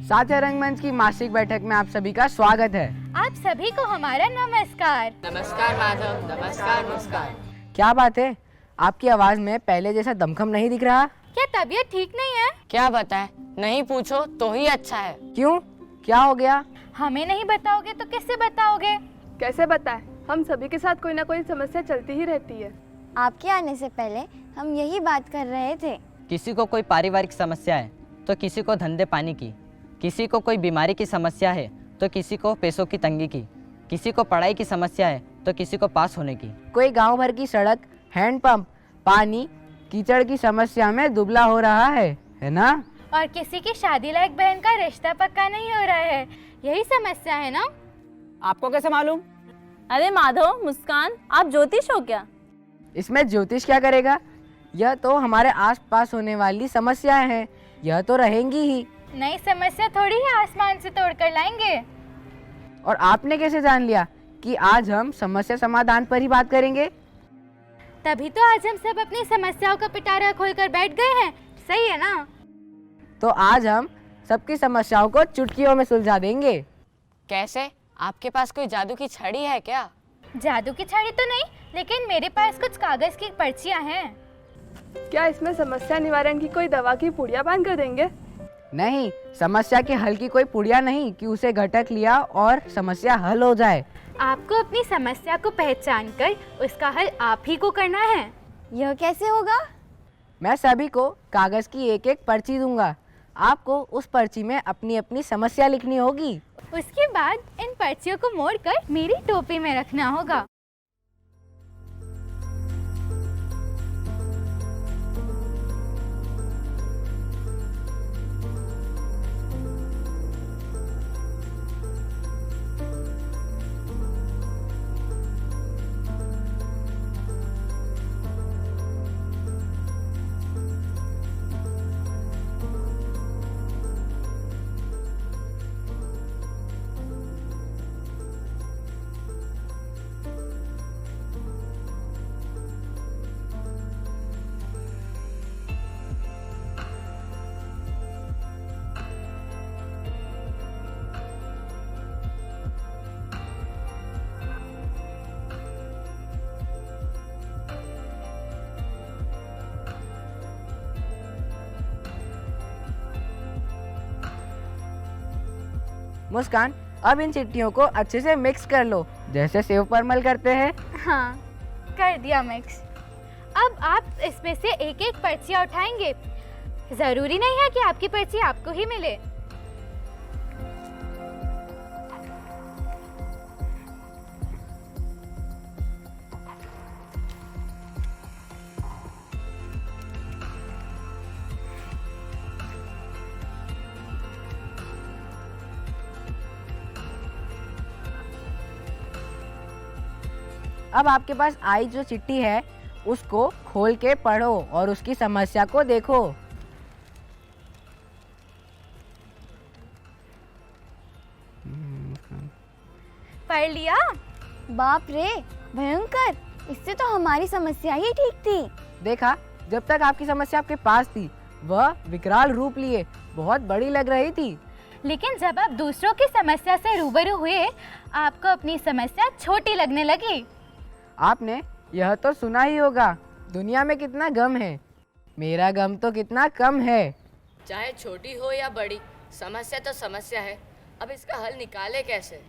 साथी रंगमंच की मासिक बैठक में आप सभी का स्वागत है। आप सभी को हमारा नमस्कार। नमस्कार माधव, नमस्कार नमस्कार। क्या बात है, आपकी आवाज में पहले जैसा दमखम नहीं दिख रहा? क्या तबीयत ठीक नहीं है? क्या बताएं, नहीं पूछो तो ही अच्छा है। क्यों, क्या हो गया? हमें नहीं बताओगे तो किससे बताओगे? कैसे बताएं, हम सभी के साथ कोई ना कोई समस्या चलती ही रहती है। आपके आने से पहले हम यही बात कर रहे थे। किसी को कोई पारिवारिक समस्या है तो किसी को धंधे पानी की, किसी को कोई बीमारी की समस्या है तो किसी को पैसों की तंगी की, किसी को पढ़ाई की समस्या है तो किसी को पास होने की। कोई गांव भर की सड़क, हैंडपंप, पानी, कीचड़ की समस्या में दुबला हो रहा है ना? और किसी की शादी लायक बहन का रिश्ता पक्का नहीं हो रहा है, यही समस्या है ना? आपको कैसे मालूम? अरे माधव, मुस्कान, आप ज्योतिष हो क्या? इसमें ज्योतिष क्या करेगा? यह तो हमारे आसपास होने वाली समस्याएं हैं, यह तो रहेंगी ही। नई समस्या थोड़ी ही आसमान से तोड़कर लाएंगे। और आपने कैसे जान लिया कि आज हम समस्या समाधान पर ही बात करेंगे? तभी तो आज हम सब अपनी समस्याओं का पिटारा खोलकर बैठ गए हैं, सही है ना? तो आज हम सबकी समस्याओं को चुटकियों में सुलझा देंगे। कैसे? आपके पास कोई जादू की छड़ी है क्या? जादू की छड़ी तो नहीं, लेकिन मेरे पास कुछ कागज की पर्चियां हैं। क्या इसमें समस्या निवारण की कोई दवा की पुड़िया बांध कर देंगे? नहीं, समस्या के हल की कोई पुड़िया नहीं कि उसे घटक लिया और समस्या हल हो जाए। आपको अपनी समस्या को पहचान कर उसका हल आप ही को करना है। यह कैसे होगा? मैं सभी को कागज की एक एक पर्ची दूंगा। आपको उस पर्ची में अपनी अपनी समस्या लिखनी होगी। उसके बाद इन पर्चियों को मोड़कर मेरी टोपी में रखना होगा। मुस्कान, अब इन चिट्ठियों को अच्छे से मिक्स कर लो, जैसे सेव परमल करते हैं। हाँ, कर दिया मिक्स। अब आप इसमें से एक एक पर्चियाँ उठाएंगे। जरूरी नहीं है कि आपकी पर्ची आपको ही मिले। अब आपके पास आई जो चिट्ठी है उसको खोल के पढ़ो और उसकी समस्या को देखो। पढ़ लिया? बाप रे, भयंकर! इससे तो हमारी समस्या ही ठीक थी। देखा, जब तक आपकी समस्या आपके पास थी वह विकराल रूप लिए बहुत बड़ी लग रही थी, लेकिन जब आप दूसरों की समस्या से रूबरू हुए, आपको अपनी समस्या छोटी लगने लगी। आपने यह तो सुना ही होगा, दुनिया में कितना गम है, मेरा गम तो कितना कम है। चाहे छोटी हो या बड़ी, समस्या तो समस्या है। अब इसका हल निकाले कैसे?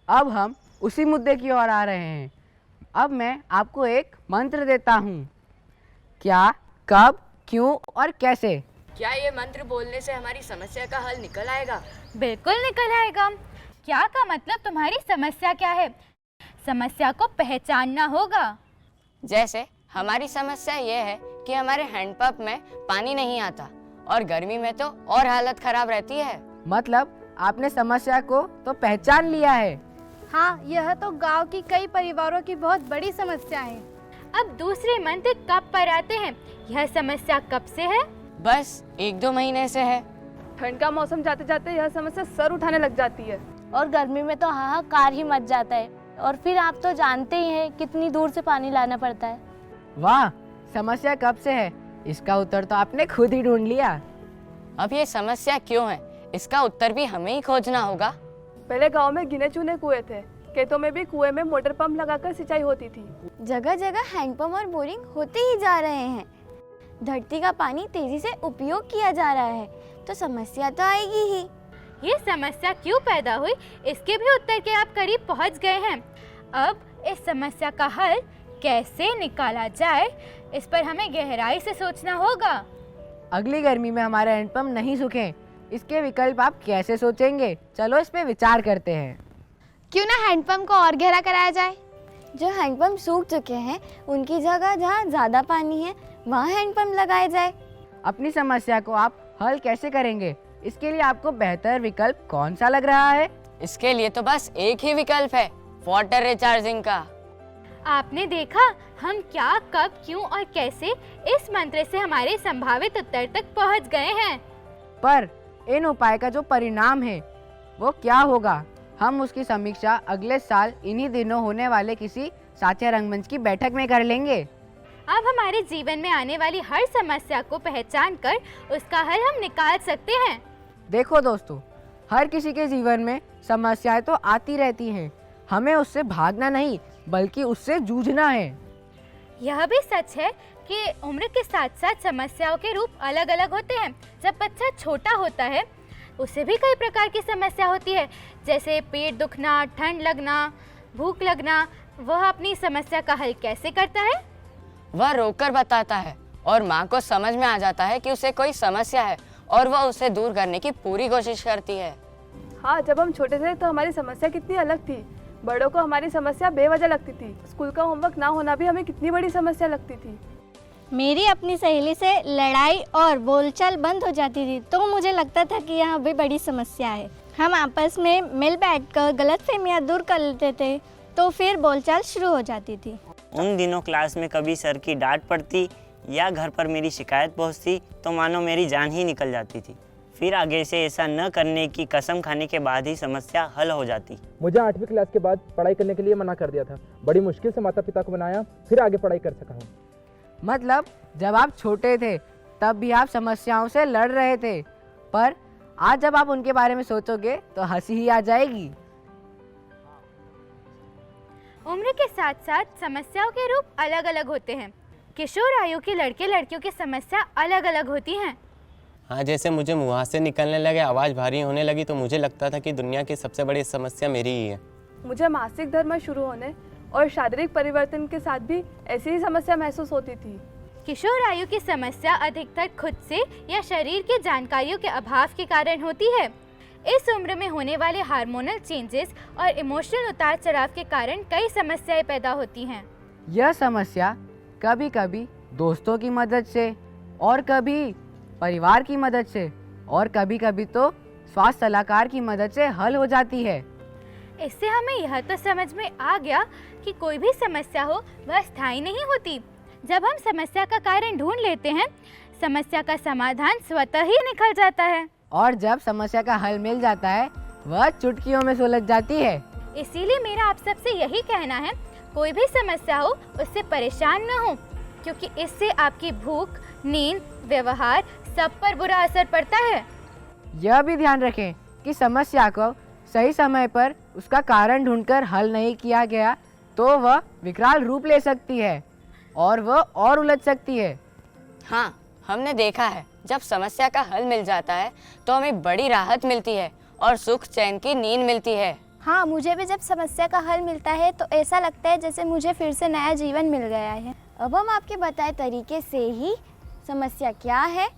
अब हम उसी मुद्दे की ओर आ रहे हैं। अब मैं आपको एक मंत्र देता हूँ। क्या, कब, क्यों और कैसे। क्या ये मंत्र बोलने से हमारी समस्या का हल निकल आएगा? बिल्कुल निकल आएगा। क्या का मतलब तुम्हारी समस्या क्या है? समस्या को पहचानना होगा। जैसे हमारी समस्या ये है कि हमारे हैंडपंप में पानी नहीं आता और गर्मी में तो और हालत खराब रहती है। मतलब आपने समस्या को तो पहचान लिया है। हाँ, यह तो गांव की कई परिवारों की बहुत बड़ी समस्या है। अब दूसरे मंत्र कब पर आते हैं। यह समस्या कब से है? बस 1-2 महीने से है। ठंड का मौसम जाते जाते यह समस्या सर उठाने लग जाती है। और गर्मी में तो हाहाकार ही मच जाता है। और फिर आप तो जानते ही हैं कितनी दूर से पानी लाना पड़ता है। वाह, समस्या कब से है, इसका उत्तर तो आपने खुद ही ढूंढ लिया। अब ये समस्या क्यों है, इसका उत्तर भी हमें ही खोजना होगा। पहले गांव में गिने चुने कुएं थे, खेतों में भी कुएं में मोटर पंप लगाकर सिंचाई होती थी। जगह जगह हैंडपंप और बोरिंग होते ही जा रहे हैं। धरती का पानी तेजी से उपयोग किया जा रहा है, तो समस्या तो आएगी ही। ये समस्या क्यों पैदा हुई, इसके भी उत्तर के आप करीब पहुंच गए हैं। अब इस समस्या का हल कैसे निकाला जाए, इस पर हमें गहराई से सोचना होगा। अगली गर्मी में हमारे हैंडपंप नहीं सूखें, इसके विकल्प आप कैसे सोचेंगे? चलो इस पे विचार करते हैं। क्यों ना हैंडपंप को और गहरा कराया जाए। जो हैंडपंप सूख चुके हैं उनकी जगह जहाँ ज़्यादा पानी है वहाँ हैंडपंप लगाए जाए। अपनी समस्या को आप हल कैसे करेंगे? इसके लिए आपको बेहतर विकल्प कौन सा लग रहा है? इसके लिए तो बस एक ही विकल्प है, वाटर रिचार्जिंग का। आपने देखा हम क्या, कब, क्यों और कैसे इस मंत्र से हमारे संभावित उत्तर तक पहुंच गए हैं। पर इन उपाय का जो परिणाम है वो क्या होगा, हम उसकी समीक्षा अगले साल इन्हीं दिनों होने वाले किसी साझा रंगमंच की बैठक में कर लेंगे। अब हमारे जीवन में आने वाली हर समस्या को पहचान कर उसका हल हम निकाल सकते हैं। देखो दोस्तों, हर किसी के जीवन में समस्याएं तो आती रहती हैं, हमें उससे भागना नहीं बल्कि उससे जूझना है। यह भी सच है कि उम्र के साथ साथ समस्याओं के रूप अलग अलग होते हैं। जब बच्चा छोटा होता है उसे भी कई प्रकार की समस्या होती है, जैसे पेट दुखना, ठंड लगना, भूख लगना। वह अपनी समस्या का हल कैसे करता है? वह रोककर बताता है और माँ को समझ में आ जाता है कि उसे कोई समस्या है और वह उसे दूर करने की पूरी कोशिश करती है। हाँ, जब हम छोटे थे तो हमारी समस्या कितनी अलग थी। बड़ों को हमारी समस्या बेवजह लगती थी। स्कूल का होमवर्क ना होना भी हमें कितनी बड़ी समस्या लगती थी। मेरी अपनी सहेली से लड़ाई और बोलचाल बंद हो जाती थी तो मुझे लगता था कि यह भी बड़ी समस्या है। हम आपस में मिल बैठकर गलतफहमियां दूर कर लेते थे तो फिर बोलचाल शुरू हो जाती थी। उन दिनों क्लास में कभी सर की डांट पड़ती या घर पर मेरी शिकायत पहुंचती तो मानो मेरी जान ही निकल जाती थी। फिर आगे से ऐसा न करने की कसम खाने के बाद ही समस्या हल हो जाती। मुझे 8वीं क्लास के बाद पढ़ाई करने के लिए मना कर दिया था। बड़ी मुश्किल से माता पिता को मनाया, फिर आगे पढ़ाई कर सका हूँ। मतलब जब आप छोटे थे तब भी आप समस्याओं से लड़ रहे थे, पर आज जब आप उनके बारे में सोचोगे तो हंसी ही आ जाएगी। उम्र के साथ साथ समस्याओं के रूप अलग अलग होते हैं। किशोर आयु के लड़के लड़कियों की समस्या अलग अलग होती हैं। हाँ, जैसे मुझे मुहासे निकलने लगे, आवाज़ भारी होने लगी तो मुझे लगता था कि दुनिया की सबसे बड़ी समस्या मेरी ही है। मुझे मासिक धर्म शुरू होने और शारीरिक परिवर्तन के साथ भी ऐसी ही समस्या महसूस होती थी। किशोर आयु की समस्या अधिकतर खुद से या शरीर की जानकारियों के अभाव के कारण होती है। इस उम्र में होने वाले हार्मोनल चेंजेस और इमोशनल उतार चढ़ाव के कारण कई समस्याएं पैदा होती हैं। यह समस्या कभी कभी दोस्तों की मदद से और कभी परिवार की मदद से और कभी कभी तो स्वास्थ्य सलाहकार की मदद से हल हो जाती है। इससे हमें यह तो समझ में आ गया कि कोई भी समस्या हो वह स्थायी नहीं होती। जब हम समस्या का कारण ढूंढ लेते हैं, समस्या का समाधान स्वतः ही निकल जाता है। और जब समस्या का हल मिल जाता है वह चुटकियों में सुलझ जाती है। इसीलिए मेरा आप सबसे यही कहना है, कोई भी समस्या हो उससे परेशान न हो, क्योंकि इससे आपकी भूख, नींद, व्यवहार सब पर बुरा असर पड़ता है। यह भी ध्यान रखें कि समस्या को सही समय पर उसका कारण ढूंढकर हल नहीं किया गया तो वह विकराल रूप ले सकती है और वह और उलझ सकती है। हाँ, हमने देखा है जब समस्या का हल मिल जाता है तो हमें बड़ी राहत मिलती है और सुख चैन की नींद मिलती है। हाँ, मुझे भी जब समस्या का हल मिलता है तो ऐसा लगता है जैसे मुझे फिर से नया जीवन मिल गया है। अब हम आपके बताए तरीके से ही समस्या क्या है,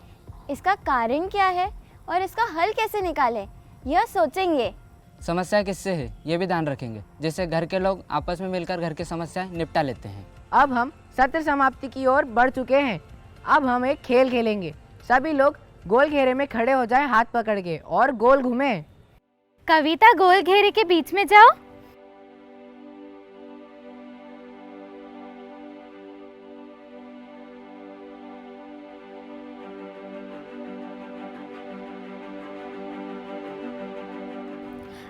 इसका कारण क्या है और इसका हल कैसे निकालें, यह सोचेंगे। समस्या किससे है ये भी ध्यान रखेंगे, जैसे घर के लोग आपस में मिलकर घर की समस्याएं निपटा लेते हैं। अब हम सत्र समाप्ति की ओर बढ़ चुके हैं। अब हम एक खेल खेलेंगे। सभी लोग गोल घेरे में खड़े हो जाएं, हाथ पकड़ के, और गोल घूमें। कविता, गोल घेरे के बीच में जाओ।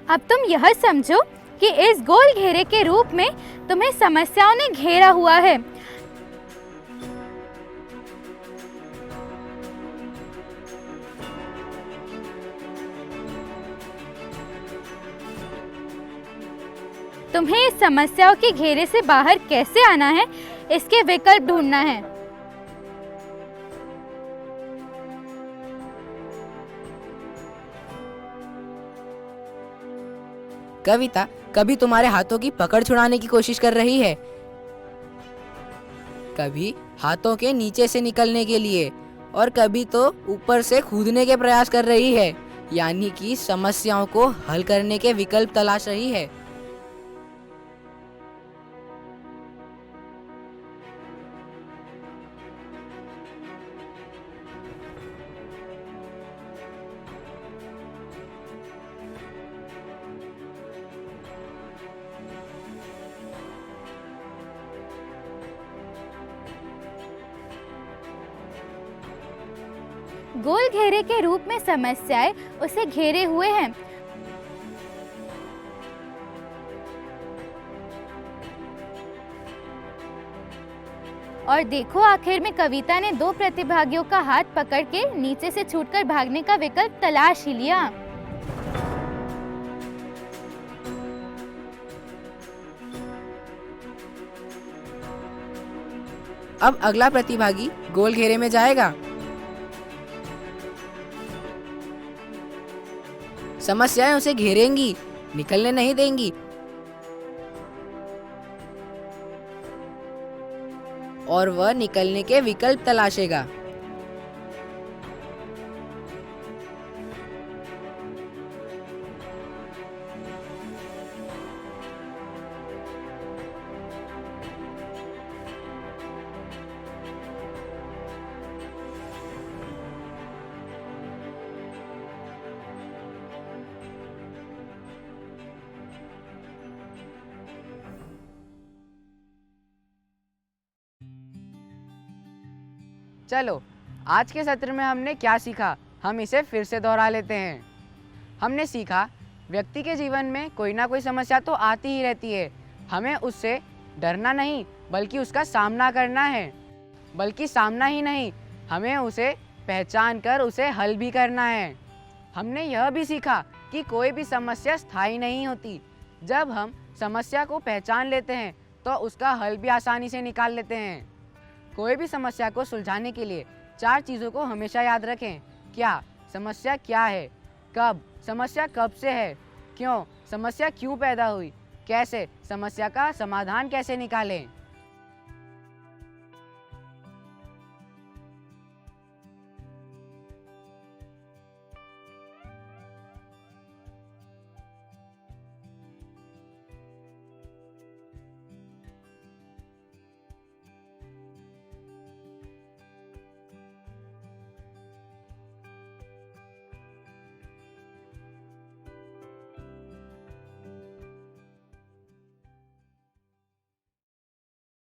अब तुम यह समझो कि इस गोल घेरे के रूप में तुम्हें समस्याओं ने घेरा हुआ है। तुम्हें इस समस्याओं के घेरे से बाहर कैसे आना है, इसके विकल्प ढूंढना है। कविता कभी तुम्हारे हाथों की पकड़ छुड़ाने की कोशिश कर रही है, कभी हाथों के नीचे से निकलने के लिए, और कभी तो ऊपर से कूदने के प्रयास कर रही है, यानी कि समस्याओं को हल करने के विकल्प तलाश रही है। गोल घेरे के रूप में समस्याएं उसे घेरे हुए हैं। और देखो, आखिर में कविता ने दो प्रतिभागियों का हाथ पकड़ के नीचे से छूटकर भागने का विकल्प तलाश ही लिया। अब अगला प्रतिभागी गोल घेरे में जाएगा। समस्याएं उसे घेरेंगी, निकलने नहीं देंगी, और वह निकलने के विकल्प तलाशेगा। चलो, आज के सत्र में हमने क्या सीखा, हम इसे फिर से दोहरा लेते हैं। हमने सीखा, व्यक्ति के जीवन में कोई ना कोई समस्या तो आती ही रहती है। हमें उससे डरना नहीं, बल्कि उसका सामना करना है। बल्कि सामना ही नहीं, हमें उसे पहचान कर उसे हल भी करना है। हमने यह भी सीखा कि कोई भी समस्या स्थायी नहीं होती। जब हम समस्या को पहचान लेते हैं तो उसका हल भी आसानी से निकाल लेते हैं। कोई भी समस्या को सुलझाने के लिए 4 चीज़ों को हमेशा याद रखें। क्या, समस्या क्या है, कब, समस्या कब से है, क्यों, समस्या क्यों पैदा हुई, कैसे, समस्या का समाधान कैसे निकालें।